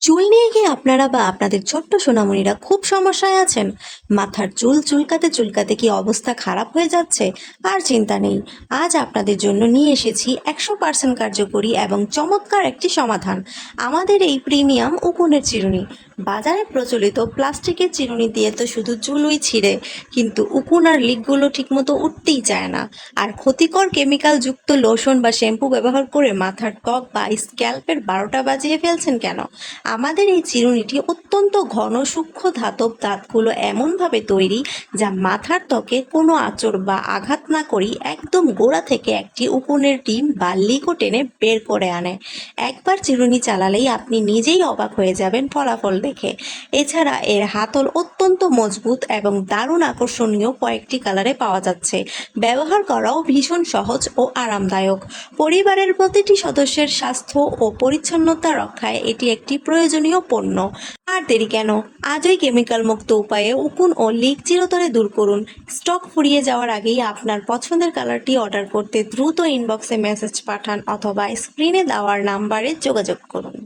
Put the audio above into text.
চুল নিয়ে কি আপনারা বা আপনাদের ছোট্ট সোনামণিরা খুব সমস্যায় আছেন? মাথার চুল চুলকাতে চুলকাতে কি অবস্থা খারাপ হয়ে যাচ্ছে? আর চিন্তা নেই, আজ আপনাদের জন্য নিয়ে এসেছি 100% কার্যকরী এবং চমৎকার একটি সমাধান। আমাদের এই প্রিমিয়াম উকুনের চিরুনি। বাজারে প্রচলিত প্লাস্টিকের চিরুনি দিয়ে তো শুধু চুলই ছিঁড়ে, কিন্তু উকুন আর লিকগুলো ঠিকমতো উঠতেই চায় না। আর ক্ষতিকর কেমিক্যাল যুক্ত লোশন বা শ্যাম্পু ব্যবহার করে মাথার ত্বক বা স্ক্যাল্পের 12টা বাজিয়ে ফেলছেন কেন? আমাদের এই চিরুনিটি অত্যন্ত ঘন সূক্ষ্ম ধাতব দাঁতগুলো এমনভাবে তৈরি যা মাথার ত্বকে কোনো আঁচড় বা আঘাত না করেই একদম গোড়া থেকে একটি উকুনের ডিম বা লিকো টেনে বের করে আনে। একবার চিরুনি চালালেই আপনি নিজেই অবাক হয়ে যাবেন ফলাফল দেখে। এছাড়া এর হাতল অত্যন্ত মজবুত এবং দারুণ আকর্ষণীয় কয়েকটি কালারে পাওয়া যাচ্ছে। ব্যবহার করাও ভীষণ সহজ ও আরামদায়ক। পরিবারের প্রতিটি সদস্যের স্বাস্থ্য ও পরিচ্ছন্নতা রক্ষায় এটি একটি প্রয়োজনীয় পণ্য। আর দেরি কেন, আজই কেমিক্যাল মুক্ত উপায়ে উকুন ও লিক চিরতরে দূর করুন। স্টক ফুরিয়ে যাওয়ার আগেই আপনার পছন্দের কালারটি অর্ডার করতে দ্রুত ইনবক্সে মেসেজ পাঠান অথবা স্ক্রিনে দেওয়ার নাম্বারে যোগাযোগ করুন।